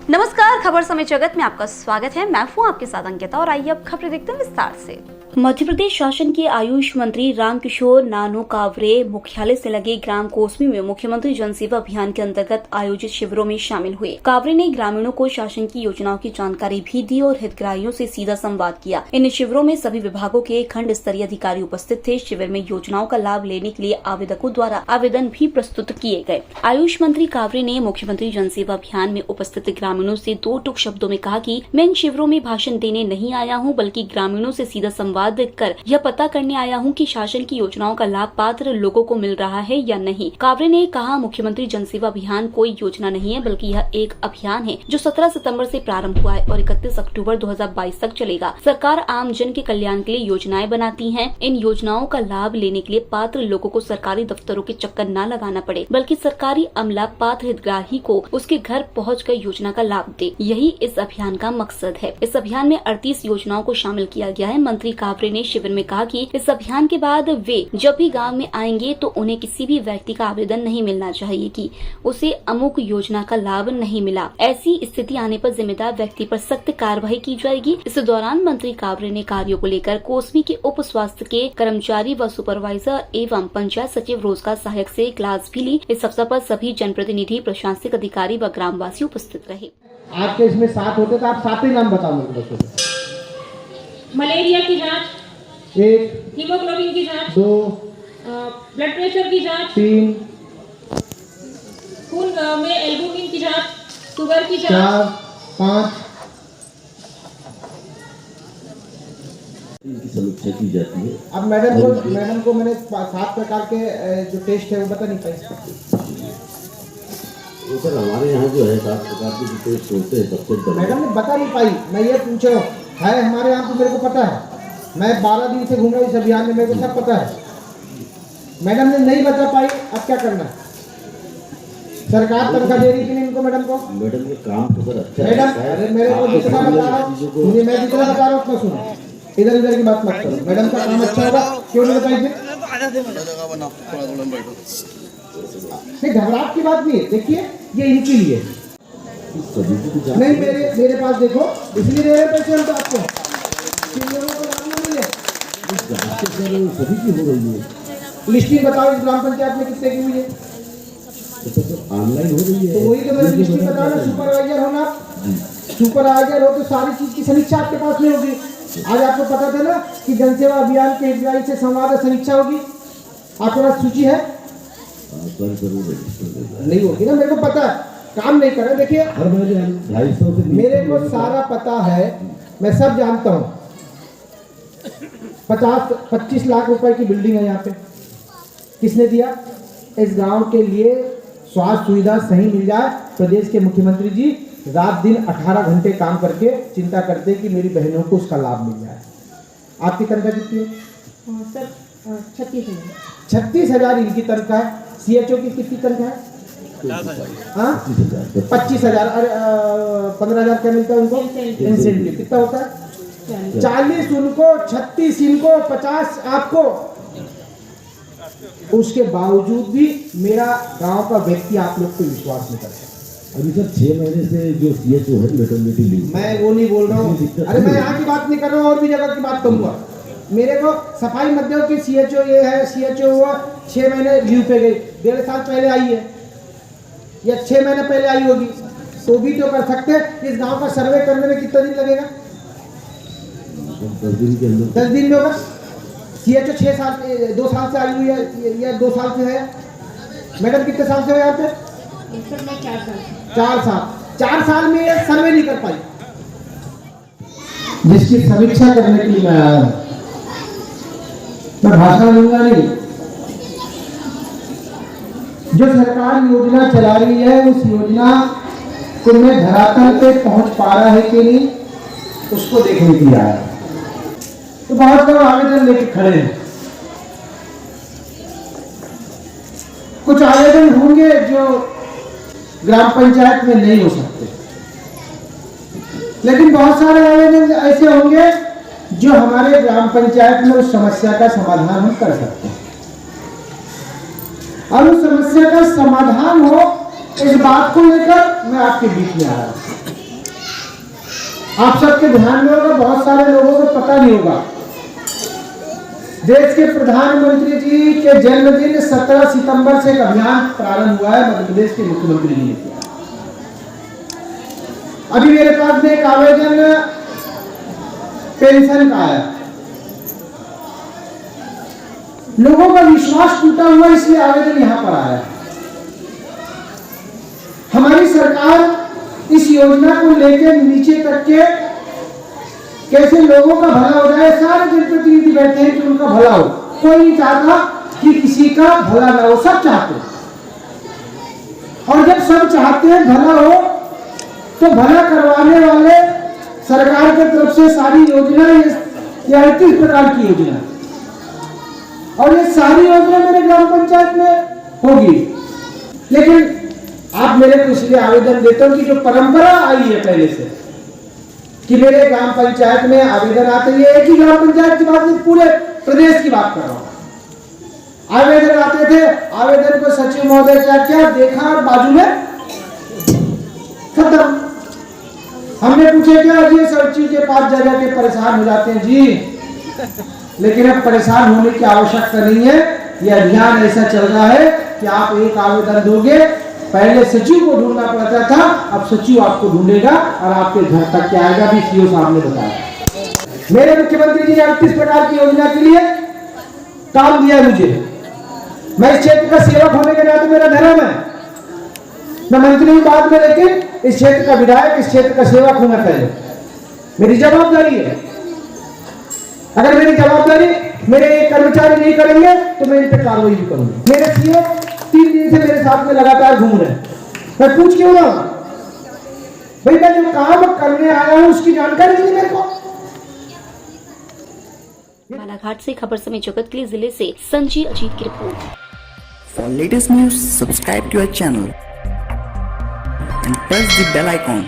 नमस्कार, खबर समय जगत में आपका स्वागत है। मैं हूं आपके साथ अंकिता और आइए अब खबरें देखते हैं विस्तार से। मध्य प्रदेश शासन के आयुष मंत्री रामकिशोर नानो कावरे मुख्यालय से लगे ग्राम कोसमी में मुख्यमंत्री जन सेवा अभियान के अंतर्गत आयोजित शिविरों में शामिल हुए। कावरे ने ग्रामीणों को शासन की योजनाओं की जानकारी भी दी और हितग्राहियों से सीधा संवाद किया। इन शिविरों में सभी विभागों के खंड स्तरीय अधिकारी उपस्थित थे। शिविर में योजनाओं का लाभ लेने के लिए आवेदकों द्वारा आवेदन भी प्रस्तुत किए गए। आयुष मंत्री कावरे ने मुख्यमंत्री जन सेवा अभियान में उपस्थित ग्रामीणों से दो टूक शब्दों में कहा कि मैं इन शिविरों में भाषण देने नहीं आया हूं, बल्कि ग्रामीणों से सीधा संवाद कर यह पता करने आया हूं कि शासन की योजनाओं का लाभ पात्र लोगों को मिल रहा है या नहीं। कावरे ने कहा, मुख्यमंत्री जन सेवा अभियान कोई योजना नहीं है, बल्कि यह एक अभियान है जो 17 सितंबर से प्रारंभ हुआ है और 31 अक्टूबर 2022 तक चलेगा। सरकार आम जन के कल्याण के लिए योजनाएं बनाती है। इन योजनाओं का लाभ लेने के लिए पात्र लोगों को सरकारी दफ्तरों के चक्कर न लगाना पड़े, बल्कि सरकारी अमला पात्र हितग्राही को उसके घर पहुँच योजना का लाभ दे। यही इस अभियान का मकसद है। इस अभियान में 38 योजनाओं को शामिल किया गया है। मंत्री कावरे ने शिविर में कहा कि इस अभियान के बाद वे जब भी गांव में आएंगे तो उन्हें किसी भी व्यक्ति का आवेदन नहीं मिलना चाहिए कि उसे अमुक योजना का लाभ नहीं मिला। ऐसी स्थिति आने पर जिम्मेदार व्यक्ति पर सख्त कार्रवाई की जाएगी। इस दौरान मंत्री कावरे ने कार्यों को लेकर कोसमी के उप स्वास्थ्य के कर्मचारी व सुपरवाइजर एवं पंचायत सचिव रोजगार सहायक से क्लास भी ली। इस अवसर पर सभी जनप्रतिनिधि, प्रशासनिक अधिकारी व ग्रामवासी उपस्थित रहे। आपके इसमें 7 होते तो आप 7 ही नाम बताओ मुझे। मलेरिया की जांच 1, हीमोग्लोबिन की जांच 2, ब्लड प्रेशर की जांच 3, खून में एल्बुमिन की जांच, शुगर की 4, जांच 5। इनकी समीक्षा की जाती है। अब मैडम को मैंने 7 प्रकार के जो टेस्ट है वो बता नहीं पाई। सर हमारे यहाँ जो है 7 प्रकार के जो टेस्ट होते हैं सबसे मैडम ने बता नहीं पाई। मैं ये पूछ रहा हूँ, है हमारे यहाँ तो मेरे को पता है। मैं 12 दिन से घूम रहा हूँ इस अभियान में, मेरे को सब पता है। मैडम ने नहीं बता पाई, अब क्या करना है? सरकार तनख्वाह दे रही कि नहीं इनको? मैडम को मैडम के काम तो सर अच्छा मैडम, अरे मेरे को जितना बता रहा हूँ, मैं जितना बता रहा हूँ उतना सुनो, इधर उधर की बात मत करो। मैडम का काम अच्छा होगा, क्यों नहीं बताई? नहीं, घबराहट की बात नहीं है। देखिए ये इनके लिए नहीं, मेरे पास देखो, इसलिए दे रहे पैसे हम तो आपको, लोगों को लाभ न मिले। सभी की हो रही है। लिस्टिंग बताओ इस ग्राम पंचायत में कितने की हुई है? ऑनलाइन हो रही है। तो वही तो मैंने लिस्टिंग बताया ना। सुपरवाइजर हो ना, सुपरवाइजर हो तो सारी चीज की समीक्षा आपके पास नहीं होगी। आज आपको पता था ना कि जनसेवा अभियान के हितग्राही से संवाद और समीक्षा होगी। आपके पास सूची है? नहीं होगी ना, मेरे को पता है, काम नहीं कर रहे। देखिए हर महीने 250 से मेरे को सारा पता है, मैं सब जानता हूँ। 25 लाख रुपए की बिल्डिंग है यहाँ पे, किसने दिया? इस गांव के लिए स्वास्थ्य सुविधा सही मिल जाए। प्रदेश के मुख्यमंत्री जी रात दिन 18 घंटे काम करके चिंता करते कि मेरी बहनों को उसका लाभ मिल जाए। आपकी तनख्वाह कितनी है? सर 36,000। 36,000 इनकी तनख्वाह है। CHO की कितनी तनख्वाह है? 25,000। अरे 15,000 क्या मिलता है उनको? इंसेंटिव कितना होता है? 40 उनको, 36 इनको, 50 आपको। उसके बावजूद भी मेरा गांव का व्यक्ति आप लोग को विश्वास नहीं करता। अभी सर 6 महीने से जो CHO है मैटरनिटी लीव, मैं वो नहीं बोल रहा हूँ। अरे मैं यहाँ की बात नहीं कर रहा हूँ, और भी जगह की बात करूँगा। मेरे को सफाई मध्यों की CHO ये है, CHO हुआ 6 महीने लीव पे गई, 1.5 साल पहले आई है या 6 महीने पहले आई होगी, तो भी तो कर सकते हैं। इस गांव का सर्वे करने में कितना दिन लगेगा? 10 दिन के अंदर 10 दिन में होगा। CHO 6 साल 2 साल से आई हुई है या 2 साल से है? मैडम कितने साल से हो यहाँ पे? 4 साल। 4 साल में ये सर्वे नहीं कर पाई, जिसकी समीक्षा करने के लिए मैं आया हूं। मैं भाषण दूंगा नहीं। जो सरकार योजना चला रही है उस योजना को मैं धरातल पे पहुंच पा रहा है कि नहीं, उसको देखने के लिए आया। तो बहुत लोग आवेदन लेके खड़े हैं। कुछ आवेदन होंगे जो ग्राम पंचायत में नहीं हो सकते, लेकिन बहुत सारे आवेदन ऐसे होंगे जो हमारे ग्राम पंचायत में उस समस्या का समाधान हम कर सकते हैं। और उस समस्या का समाधान हो, इस बात को लेकर मैं आपके बीच में आ रहा हूं। आप सबके ध्यान में होगा, बहुत सारे लोगों को पता नहीं होगा, देश के प्रधानमंत्री जी के जन्मदिन 17 सितंबर से एक अभियान प्रारंभ हुआ है, मध्य प्रदेश के मुख्यमंत्री जी ने किया। अभी मेरे पास में एक आवेदन पेंशन का आया, लोगों का विश्वास टूटा हुआ, इसलिए आवेदन यहां पर आया। हमारी सरकार इस योजना को लेकर नीचे तक के कैसे लोगों का भला हो जाए, सारे जनप्रतिनिधि बैठे हैं कि उनका भला हो, कोई नहीं चाहता कि किसी का भला ना हो, सब चाहते हैं। और जब सब चाहते हैं भला हो, तो भला करवाने वाले सरकार की तरफ से सारी योजना, ये 38 प्रकार की योजना, और ये सारी योजना मेरे ग्राम पंचायत में होगी। लेकिन आप मेरे को इसलिए आवेदन देते हो कि जो परंपरा आई है पहले से कि मेरे ग्राम पंचायत में आवेदन आते हैं, एक ही ग्राम पंचायत की बात नहीं, पूरे प्रदेश की बात कर रहा हूं। आवेदन आते थे, आवेदन को सचिव महोदय क्या क्या देखा और बाजू में खत्म। हमने पूछे क्या जी, सचिव के पास जा जाके परेशान हो जाते हैं जी, लेकिन अब परेशान होने की आवश्यकता नहीं है। यह अभियान ऐसा चल रहा है कि आप एक आवेदन दोगे, पहले सचिव को ढूंढना पड़ता था, अब सचिव आपको ढूंढेगा और आपके घर तक क्या आएगा, भी सीओ साहब ने बताया। मेरे मुख्यमंत्री जी ने 38 प्रकार की योजना के लिए काम दिया मुझे। मैं इस क्षेत्र का सेवक होने के नाते मेरा धर्म है, मैं मंत्री हूं बाद में, लेकिन इस क्षेत्र का विधायक, इस क्षेत्र का सेवक हूं मैं पहले, मेरी जवाबदारी है। अगर मेरी जवाबदारी मेरे कर्मचारी नहीं करेंगे तो मैं इन पर कार्रवाई भी करूंगा। मेरे सीओ 3 दिन से मेरे साथ में लगातार घूम रहे हैं, मैं पूछ क्यों रहा हूं भाई, मैं जो काम करने आया हूं उसकी जानकारी नहीं मेरे को। बालाघाट से खबर समय जगत के लिए जिले से संजय अजीत की report. For latest news, subscribe to our channel and press the bell icon.